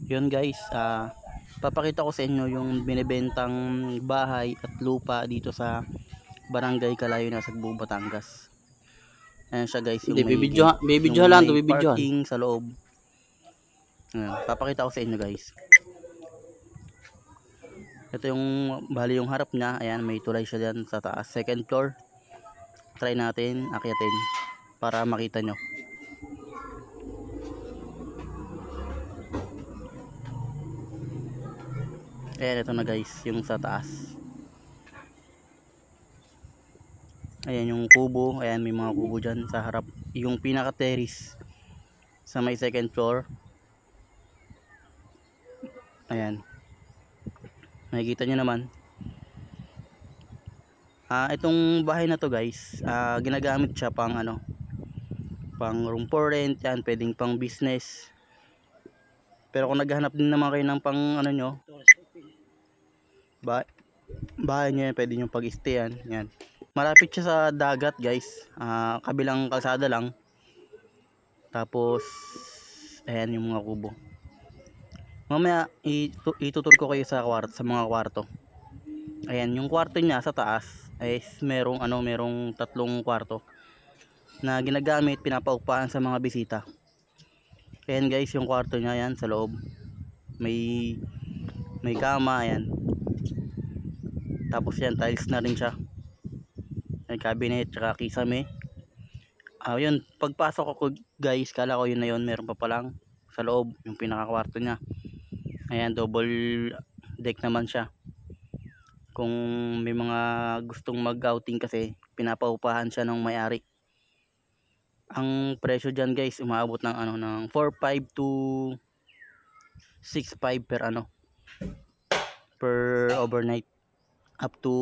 Yun guys, papakita ko sa inyo yung binibentang bahay at lupa dito sa Barangay Kalayo na Sagbu, Batangas. Ayan siya guys, Hindi, yung may bibidyohan lang to, bibidyohan. parking sa loob. Ayan, papakita ko sa inyo guys. Ito yung bali yung harap niya. Ayan, may tulay siya dyan sa taas, second floor. Try natin akyatin para makita nyo. Ayan, ito na guys, yung sa taas. Ayan yung kubo. Ayan, may mga kubo dyan sa harap. Yung pinaka terrace sa may second floor. Ayan, makikita nyo naman. Itong bahay na to guys, ginagamit siya pang pang room for rent. Yan, pwedeng pang business. Pero kung naghahanap din naman kayo ng pang nyo, bahay nyo yan, pwede nyo pag-stayan. Yan, malapit siya sa dagat guys, kabilang kalsada lang. Tapos ayan yung mga kubo. Mamaya itutur ko kayo sa mga kwarto. Ayan, yung kwarto niya sa taas ay merong tatlong kwarto na ginagamit, pinapaupahan sa mga bisita. Ayan guys, yung kwarto niya yan sa loob. May kama, ayan. Tapos yan, tiles na rin siya. May cabinet, tsaka kisame. Yun, pagpasok ako guys, kala ko yun na yun, meron pa palang sa loob, yung pinaka-kwarto niya. Ayan, double deck naman siya. Kung may mga gustong mag-outing kasi, pinapaupahan siya ng may-ari. Ang presyo dyan guys, umaabot ng ng 4.5 to 6.5 per overnight, up to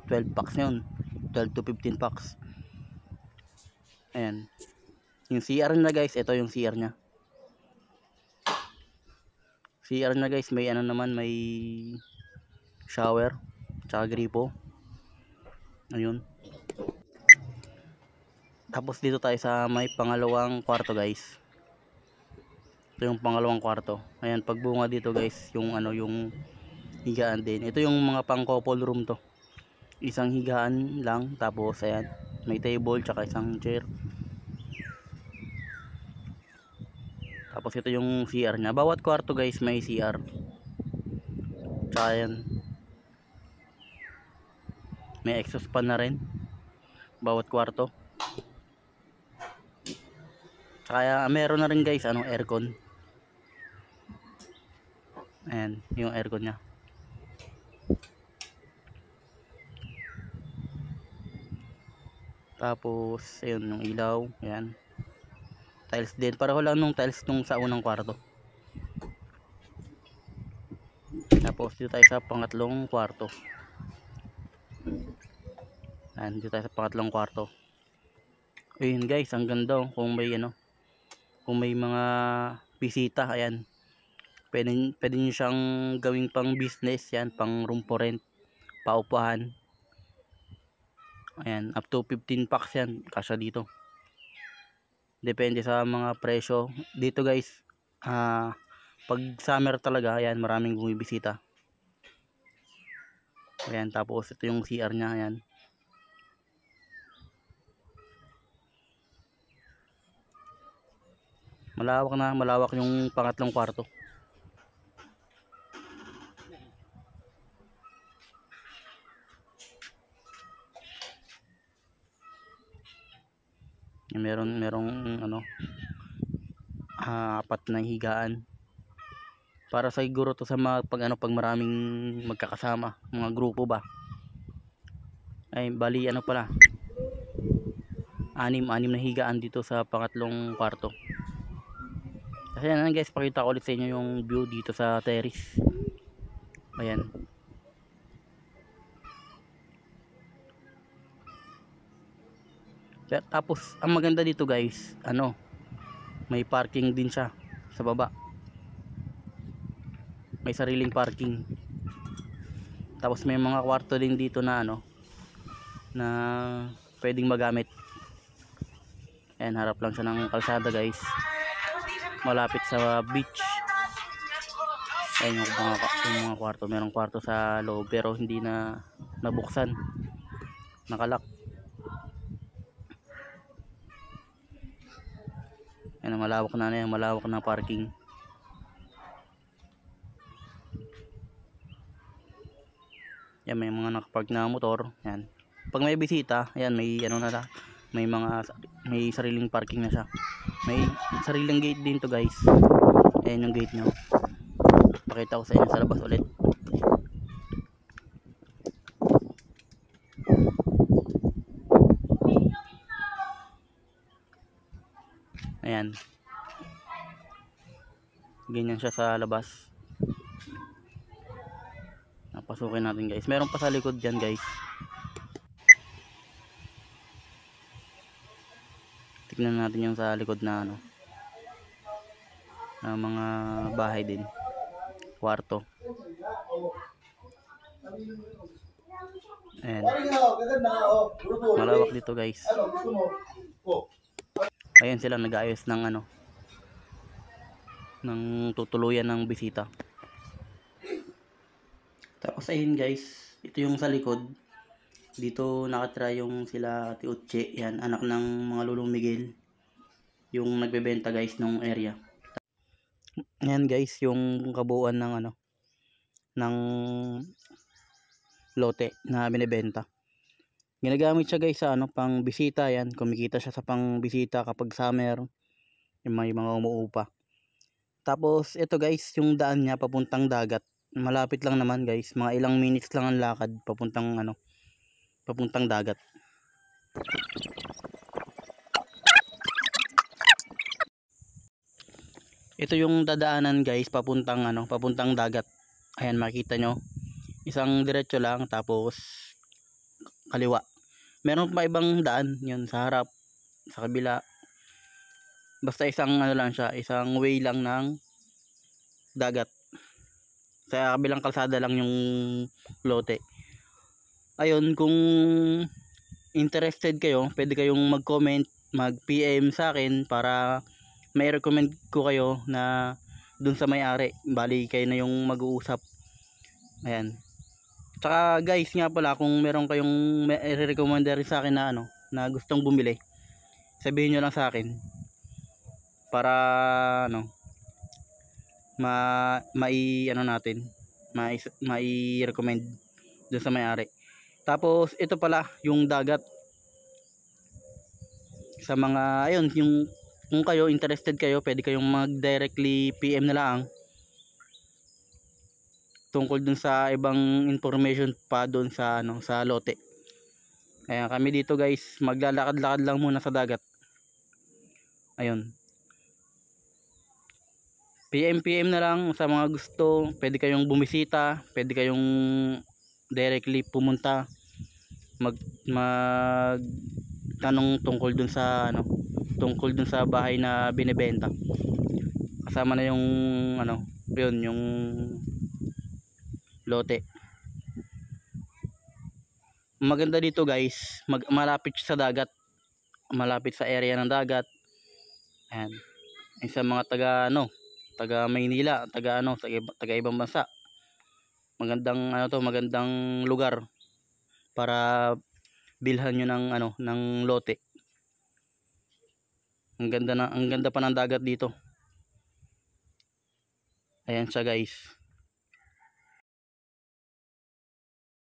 12 packs yun, 12 to 15 packs. Ayan, yung CR na guys, ito yung CR nya. CR na guys, may naman, may shower tsaka gripo. Ayun. Tapos dito tayo sa may pangalawang kwarto guys. Ito yung pangalawang kwarto. Ayan, pagbunga dito guys, yung yung higaan din. Ito yung mga pang couple room to. Isang higaan lang, tapos ayan, may table tsaka isang chair. Tapos ito yung CR nya. Bawat kwarto guys may CR. Tsaka ayan, may exhaust fan na rin bawat kwarto. Tsaka meron na rin guys aircon. Ayan, yung aircon nya. Tapos ayun, yung ilaw. Ayan, tiles din, pareho lang nung tiles nung sa unang kwarto. Tapos dito tayo sa pangatlong kwarto. Ayan, dito tayo sa pangatlong kwarto. Ayun guys, ang ganda kung may kung may mga bisita. Ayan, pwede nyo siyang gawing pang business. Yan, pang room for rent, paupahan. Ayan, up to 15 packs yan, kasya dito. Depende sa mga presyo dito guys. Pag summer talaga, ayan, maraming bumibisita. Ayan, tapos ito yung CR nya. Ayan, malawak yung pangatlong kwarto. Merong apat na higaan. Para siguro to sa mga pag maraming magkakasama, mga grupo ba. Ay bali pala, anim na higaan dito sa pangatlong kwarto. Kasi yan guys, pakita ko ulit sa inyo yung view dito sa terrace. Ayan, tapos ang maganda dito guys, may parking din siya sa baba. May sariling parking. Tapos may mga kwarto din dito na na pwedeng magamit. Ayan, harap lang siya ng kalsada guys, malapit sa beach. Ayan yung mga kwarto. Merong kwarto sa loob pero hindi na nabuksan. Nakalak. Ayan, malawak na yan. Malawak na parking. Yan, may mga nakapark na motor. Yan. Pag may bisita, ayan, may ano na lang. May sariling parking na siya. May sariling gate din to guys. Ayan yung gate nyo. Pakita ko sa inyo sa labas ulit. Ayan. Ganyan siya sa labas. Napasukin natin guys. Meron pa sa likod dyan guys. Tignan natin yung sa likod na ano. Na mga bahay din. Kwarto. Ayan. Malawak dito guys. Ayun sila nag-aayos ng ano, ng tutuluyan ng bisita. Tapos ayun guys, ito yung sa likod. Dito nakatira yung sila Ate Utche, yan, anak ng mga Lulong Miguel. Yung nagbebenta guys nung area. Yan guys, yung kabuuan ng ano, ng lote na binebenta. Ginagamit siya guys sa ano, pang bisita yan. Kumikita siya sa pang bisita kapag summer. Yung may mga umuupa. Tapos ito guys, yung daan niya papuntang dagat. Malapit lang naman guys. Mga ilang minutes lang ang lakad papuntang ano, papuntang dagat. Ito yung dadaanan guys papuntang ano, papuntang dagat. Ayan, makita nyo. Isang diretso lang tapos kaliwa. Meron pa ibang daan, yun sa harap, sa kabila. Basta isang ano lang siya, isang way lang ng dagat. Sa kabilang kalsada lang yung lote. Ayun, kung interested kayo, pwede kayong mag-comment, mag-PM sa akin para may recommend ko kayo na dun sa may-ari. Bali kayo na yung mag-uusap. Ayan. Tsaka guys nga pala, kung meron kayong i-recommend rin sa akin na ano, na gustong bumili, sabihin nyo lang sa akin para ano, ano natin, mai-recommend dun sa may-ari. Tapos ito pala yung dagat. Sa mga ayun, yung kung kayo interested kayo, pwede kayong mag-directly PM na lang tungkol dun sa ibang information pa dun sa ano, sa lote. Kaya kami dito guys, maglalakad-lakad lang muna sa dagat. Ayun. PM na lang sa mga gusto. Pwede kayong bumisita, pwede kayong directly pumunta, mag tanong tungkol dun sa ano, tungkol dun sa bahay na binebenta. Kasama na yung ano, yun, yung lote. Maganda dito guys, malapit sa dagat, malapit sa area ng dagat. Ayan. Ay sa mga taga ano, taga Maynila, taga ano, taga ibang bansa. Magandang ano to, magandang lugar para bilhan nyo ng ano, ng lote. Ang ganda pa ng dagat dito. Ayan siya guys.